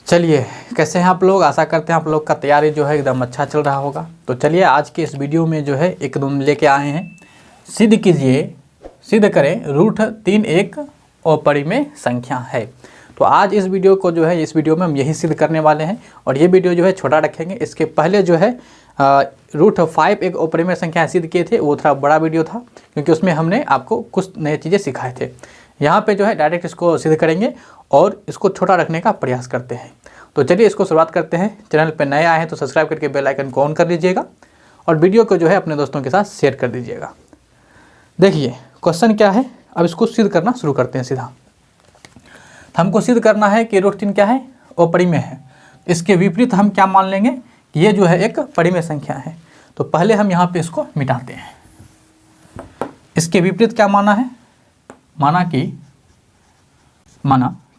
चलिए, कैसे हैं आप लोग। आशा करते हैं आप लोग का तैयारी जो है एकदम अच्छा चल रहा होगा। तो चलिए आज के इस वीडियो में जो है एकदम लेके आए हैं, सिद्ध कीजिए, सिद्ध करें √3 एक अपरिमेय संख्या है। तो आज इस वीडियो को जो है, इस वीडियो में हम यही सिद्ध करने वाले हैं और ये वीडियो जो है छोटा रखेंगे। इसके पहले जो है √5 एक अपरिमेय संख्या सिद्ध किए थे, वो थोड़ा बड़ा वीडियो था क्योंकि उसमें हमने आपको कुछ नई चीज़ें सिखाए थे। यहाँ पे जो है डायरेक्ट इसको सिद्ध करेंगे और इसको छोटा रखने का प्रयास करते हैं। तो चलिए इसको शुरुआत करते हैं। चैनल पर नए आए हैं तो सब्सक्राइब करके बेल आइकन को ऑन कर लीजिएगा और वीडियो को जो है अपने दोस्तों के साथ शेयर कर दीजिएगा। देखिए क्वेश्चन क्या है, अब इसको सिद्ध करना शुरू करते हैं सीधा। हमको सिद्ध करना है कि √3 क्या है, अपरिमेय है। इसके विपरीत हम क्या मान लेंगे, ये जो है एक परिमेय संख्या है। तो पहले हम यहाँ पे इसको मिटाते हैं। इसके विपरीत क्या माना है, माना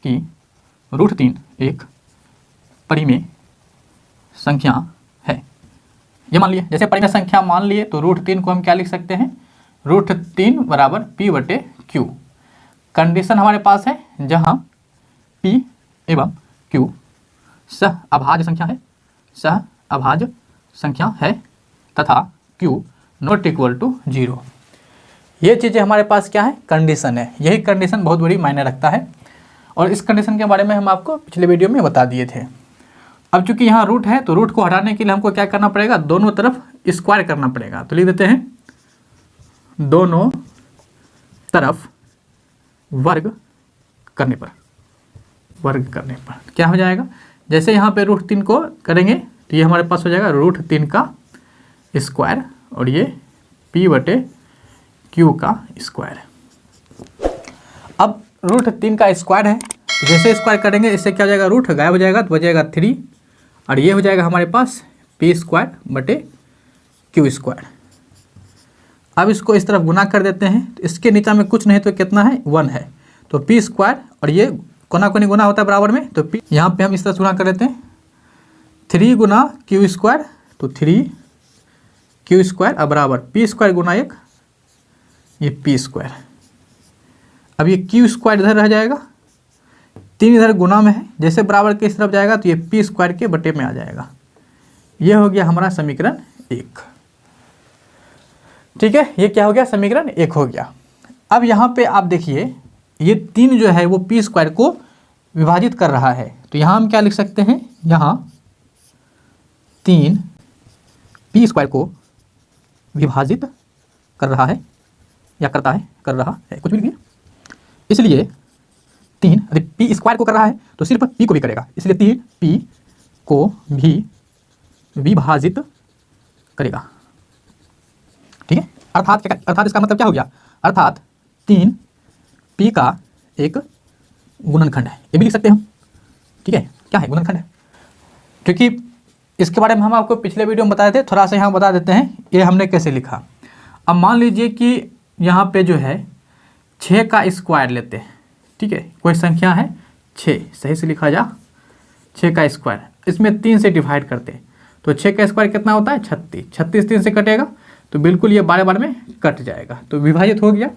कि √3 एक परिमेय संख्या है। ये मान लिए, जैसे परिमेय संख्या मान लिए तो √3 को हम क्या लिख सकते हैं, √3 बराबर P/Q। कंडीशन हमारे पास है जहाँ P एवं Q सह अभाज्य संख्या है तथा Q नॉट इक्वल टू 0। ये चीज़ें हमारे पास क्या है, कंडीशन है। यही कंडीशन बहुत बड़ी मायने रखता है और इस कंडीशन के बारे में हम आपको पिछले वीडियो में बता दिए थे। अब चूंकि यहाँ रूट है तो रूट को हटाने के लिए हमको क्या करना पड़ेगा, दोनों तरफ स्क्वायर करना पड़ेगा। तो लिख देते हैं दोनों तरफ वर्ग करने पर क्या हो जाएगा, जैसे यहाँ पे √3 को करेंगे तो ये हमारे पास हो जाएगा √3 का स्क्वायर और ये P/Q का स्क्वायर। अब √3 का स्क्वायर है, जैसे स्क्वायर करेंगे इससे क्या हो जाएगा, रूट गायब हो जाएगा तो बचेगा 3 और ये हो जाएगा हमारे पास P²/Q²। अब इसको इस तरफ गुना कर देते हैं तो इसके नीचे में कुछ नहीं तो कितना है, 1 है। तो P² और ये कोना कोनी गुना होता है बराबर में, तो P यहाँ पे हम इस तरह गुना कर देते हैं 3 गुना Q² तो 3Q² अब बराबर P² गुना 1 ये P²। अब ये Q² इधर रह जाएगा, 3 इधर गुना में है, जैसे बराबर के इस तरफ जाएगा तो ये P² के बटे में आ जाएगा। ये हो गया हमारा समीकरण 1। ठीक है, ये क्या हो गया, समीकरण 1 हो गया। अब यहाँ पे आप देखिए ये 3 जो है वो P² को विभाजित कर रहा है। तो यहाँ हम क्या लिख सकते हैं, यहाँ 3 P² को विभाजित कर रहा है या करता है, कर रहा है, कुछ भी लिखिए। इसलिए 3 यदि P² को कर रहा है तो सिर्फ P को भी करेगा, इसलिए 3 P को भी विभाजित करेगा। ठीक है, अर्थात इसका मतलब क्या हो गया, अर्थात 3 P का एक गुणनखंड है, ये भी लिख सकते हैं हम। ठीक है, क्या है, गुणनखंड है। क्योंकि इसके बारे में हम आपको पिछले वीडियो में बताए थे, थोड़ा सा यहाँ बता देते हैं ये हमने कैसे लिखा। अब मान लीजिए कि यहाँ पे जो है 6 का स्क्वायर लेते हैं। ठीक है, कोई संख्या है 6, सही से लिखा जा 6 का स्क्वायर, इसमें 3 से डिवाइड करते हैं तो 6 का स्क्वायर कितना होता है, 36। 36 3 से कटेगा तो बिल्कुल ये 12 में कट जाएगा, तो विभाजित हो गया।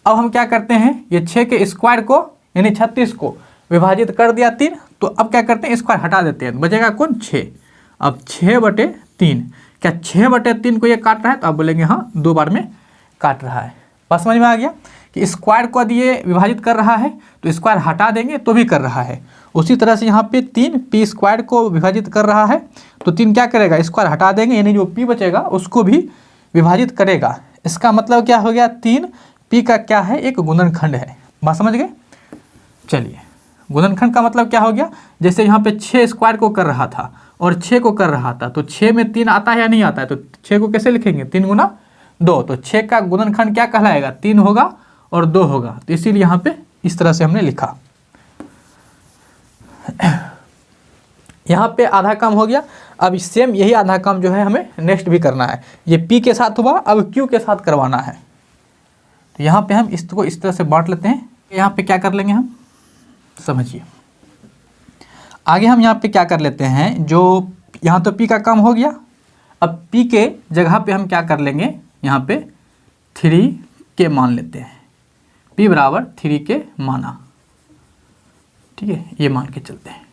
अब हम क्या करते हैं, ये 6 के स्क्वायर को यानी 36 को विभाजित कर दिया 3, तो अब क्या करते हैं, स्क्वायर हटा देते हैं, बचेगा कौन, 6। अब 6/3, क्या 6/3 को ये काट रहा है, तो आप बोलेंगे हाँ 2 बार में काट रहा है। बस समझ में आ गया कि स्क्वायर को यदि ये विभाजित कर रहा है तो स्क्वायर हटा देंगे तो भी कर रहा है। उसी तरह से यहाँ पे 3 P² को विभाजित कर रहा है तो 3 क्या करेगा, स्क्वायर हटा देंगे यानी जो P बचेगा उसको भी विभाजित करेगा। इसका मतलब क्या हो गया, 3 P का क्या है, एक गुणनखंड है। बात समझ गए। चलिए, गुणनखंड का मतलब क्या हो गया, जैसे यहाँ पे 6 स्क्वायर को कर रहा था और 6 को कर रहा था तो 6 में 3 आता है या नहीं आता है, तो 6 को कैसे लिखेंगे, 3 गुना 2, तो 6 का गुणनखंड क्या कहलाएगा, 3 होगा और 2 होगा, तो इसीलिए यहाँ पे इस तरह से हमने लिखा। यहाँ पे आधा काम हो गया। अब सेम यही आधा काम जो है हमें नेक्स्ट भी करना है। ये P के साथ हुआ, अब Q के साथ करवाना है। तो यहाँ पे हम इसको इस तरह से बांट लेते हैं। यहाँ पे क्या कर लेंगे हम, समझिए आगे हम यहाँ पे क्या कर लेते हैं, जो यहाँ तो P का काम हो गया, अब P के जगह पे हम क्या कर लेंगे, यहाँ पे 3 के मान लेते हैं, P बराबर 3 के माना। ठीक है, ये मान के चलते हैं।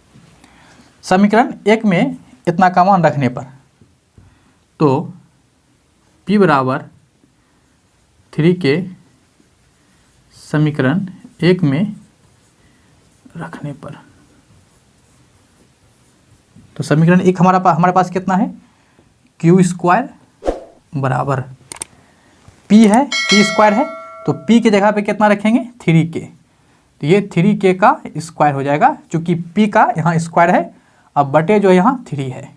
समीकरण 1 में इतना का मान रखने पर, तो P बराबर 3K समीकरण 1 में रखने पर, तो समीकरण 1 हमारे पास कितना है, क्यू स्क्वायर बराबर P है, P स्क्वायर है, तो P की जगह पे कितना रखेंगे 3K, तो ये 3K का स्क्वायर हो जाएगा, चूँकि P का यहाँ स्क्वायर है, अब बटे जो यहाँ 3 है,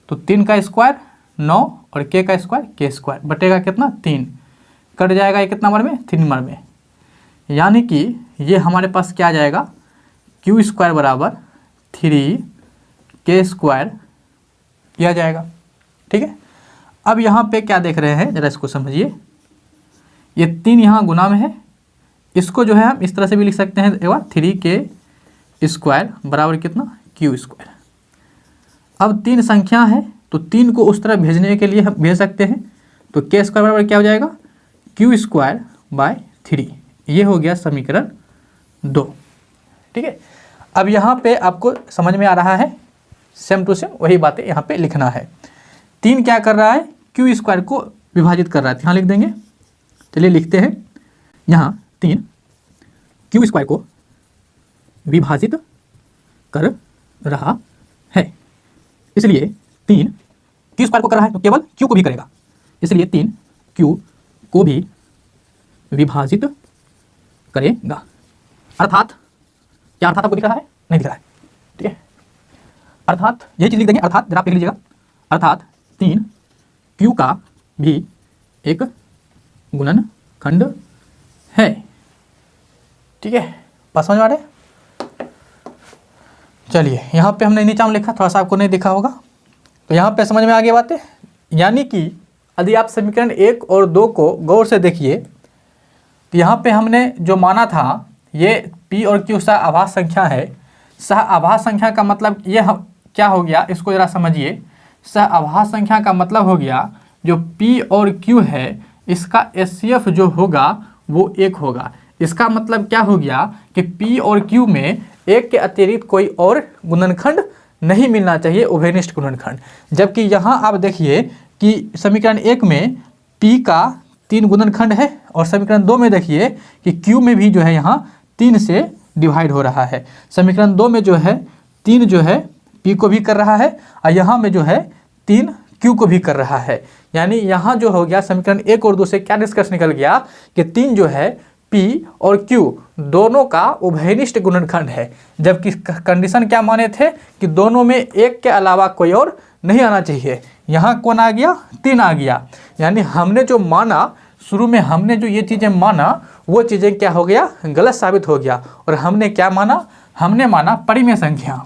तो 3 का स्क्वायर 9 और K का स्क्वायर K स्क्वायर बटेगा कितना 3, कट जाएगा ये कितना नंबर में 3 नंबर में, यानी कि ये हमारे पास क्या आ जाएगा, क्यू स्क्वायर बराबर 3K स्क्वायर किया जाएगा। ठीक है, अब यहाँ पे क्या देख रहे हैं, जरा इसको समझिए, ये 3 यहाँ गुना में है, इसको जो है हम इस तरह से भी लिख सकते हैं एक बार 3K स्क्वायर बराबर कितना क्यू स्क्वायर। अब 3 संख्या है तो 3 को उस तरह भेजने के लिए हम भेज सकते हैं, तो K स्क्वायर बराबर क्या हो जाएगा क्यू स्क्वायर बाय 3, ये हो गया समीकरण 2। ठीक है, अब यहाँ पे आपको समझ में आ रहा है, सेम टू सेम वही बातें यहाँ पे लिखना है। 3 क्या कर रहा है, क्यू स्क्वायर को विभाजित कर रहा है, यहाँ लिख देंगे, चलिए लिखते हैं, यहाँ 3 क्यू स्क्वायर को विभाजित कर रहा है, इसलिए 3 क्यू स्क्वायर को कर रहा है तो केवल क्यू को भी करेगा, इसलिए 3 क्यू को भी विभाजित करेगा। अर्थात क्या अर्थात आपको दिख रहा है, नहीं दिख रहा है, ठीक है, अर्थात यही चीज लिख देंगे, अर्थात जरा आप लिख लीजिएगा, अर्थात 3 क्यू का भी एक गुणनखंड है। ठीक है, बात समझ में आ रहा है। चलिए यहाँ पे हमने नीचा में लिखा, थोड़ा सा आपको नहीं दिखा होगा, तो यहाँ पे समझ में आ गई बातें, यानी कि यदि आप समीकरण 1 और 2 को गौर से देखिए, तो यहाँ पे हमने जो माना था ये P और Q सह आभास संख्या है। सह आभास संख्या का मतलब ये क्या हो गया, इसको जरा समझिए। सह आभास संख्या का मतलब हो गया जो P और Q है इसका HCF जो होगा वो 1 होगा। इसका मतलब क्या हो गया कि P और Q में 1 के अतिरिक्त कोई और गुणनखंड नहीं मिलना चाहिए, उभयनिष्ठ गुणनखंड। जबकि यहाँ आप देखिए कि समीकरण 1 में P का 3 गुणनखंड है और समीकरण 2 में देखिए कि Q में भी जो है यहाँ 3 से डिवाइड हो रहा है। समीकरण 2 में जो है 3 जो है P को भी कर रहा है और यहाँ में जो है 3 Q को भी कर रहा है। यानी यहाँ जो हो गया समीकरण 1 और 2 से क्या निष्कर्ष निकल गया कि 3 जो है P और Q दोनों का उभयनिष्ठ गुणनखंड है। जबकि कंडीशन क्या माने थे कि दोनों में 1 के अलावा कोई और नहीं आना चाहिए। यहाँ कौन आ गया, 3 आ गया। यानी हमने जो माना, शुरू में हमने जो ये चीज़ें माना वो चीज़ें क्या हो गया, गलत साबित हो गया। और हमने क्या माना, हमने माना परिमेय संख्या।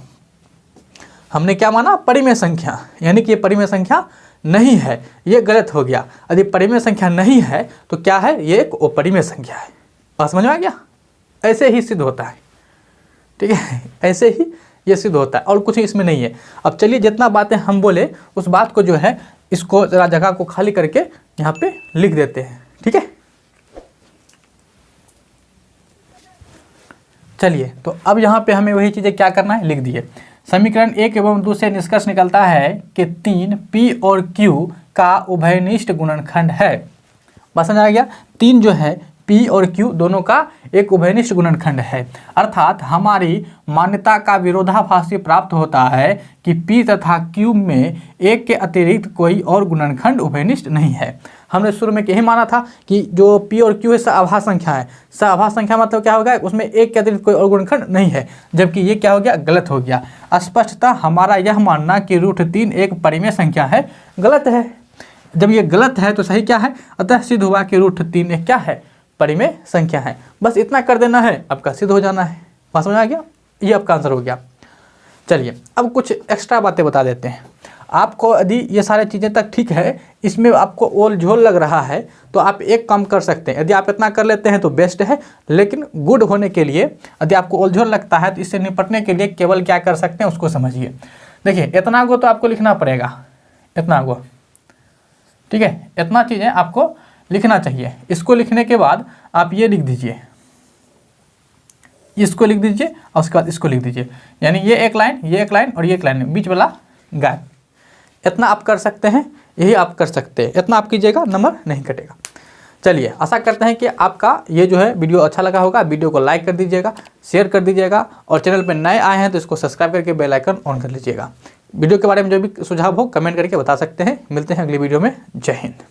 हमने क्या माना, परिमेय संख्या, यानी कि ये परिमेय संख्या नहीं है, ये गलत हो गया। यदि परिमेय संख्या नहीं है तो क्या है, ये एक अपरिमेय संख्या है। बात समझ में आ गया, ऐसे ही सिद्ध होता है। ठीक है, ऐसे ही ये सिद्ध होता है और कुछ इसमें नहीं है। अब चलिए जितना बातें हम बोले उस बात को जो है इसको जरा जगह को खाली करके यहाँ पे लिख देते हैं। ठीक है, चलिए तो अब यहाँ पे हमें वही चीज़ें क्या करना है, लिख दिए। समीकरण 1 एवं 2 से निष्कर्ष निकलता है कि 3 P और Q का उभयनिष्ठ गुणनखंड है। बात समझ आ गया, 3 जो है P और Q दोनों का एक उभयनिष्ठ गुणनखंड है। अर्थात हमारी मान्यता का विरोधाभासी प्राप्त होता है कि P तथा Q में 1 के अतिरिक्त कोई और गुणनखंड उभयनिष्ठ नहीं है। हमने शुरू में यही माना था कि जो P और Q है सआभास संख्या है। सआभास संख्या मतलब क्या हो गया, उसमें 1 के अतिरिक्त कोई और गुणनखंड नहीं है। जबकि ये क्या हो गया, गलत हो गया। स्पष्टतः हमारा यह मानना कि √3 एक परिमेय संख्या है गलत है। जब ये गलत है तो सही क्या है, अतः सिद्ध हुआ कि √3 एक क्या है, परिमेय संख्या है। बस इतना कर देना है, आपका सिद्ध हो जाना है। बात समझ आ गया, ये आपका आंसर हो गया। चलिए अब कुछ एक्स्ट्रा बातें बता देते हैं आपको। यदि ये सारी चीज़ें तक ठीक है, इसमें आपको ओल झोल लग रहा है तो आप एक काम कर सकते हैं। यदि आप इतना कर लेते हैं तो बेस्ट है, लेकिन गुड होने के लिए यदि आपको ओल झोल लगता है तो इससे निपटने के लिए केवल क्या कर सकते हैं उसको समझिए। देखिए इतना गो तो आपको लिखना पड़ेगा, इतना गो, ठीक है, इतना चीज़ें आपको लिखना चाहिए। इसको लिखने के बाद आप ये लिख दीजिए, इसको लिख दीजिए और उसके बाद इसको लिख दीजिए, यानी ये एक लाइन, ये एक लाइन और ये एक लाइन, बीच वाला गायब। इतना आप कर सकते हैं, यही आप कर सकते हैं, इतना आप कीजिएगा, नंबर नहीं कटेगा। चलिए, आशा करते हैं कि आपका ये जो है वीडियो अच्छा लगा होगा। वीडियो को लाइक कर दीजिएगा, शेयर कर दीजिएगा और चैनल पर नए आए हैं तो इसको सब्सक्राइब करके बेल आइकन ऑन कर लीजिएगा। वीडियो के बारे में जो भी सुझाव हो कमेंट करके बता सकते हैं। मिलते हैं अगली वीडियो में। जय हिंद।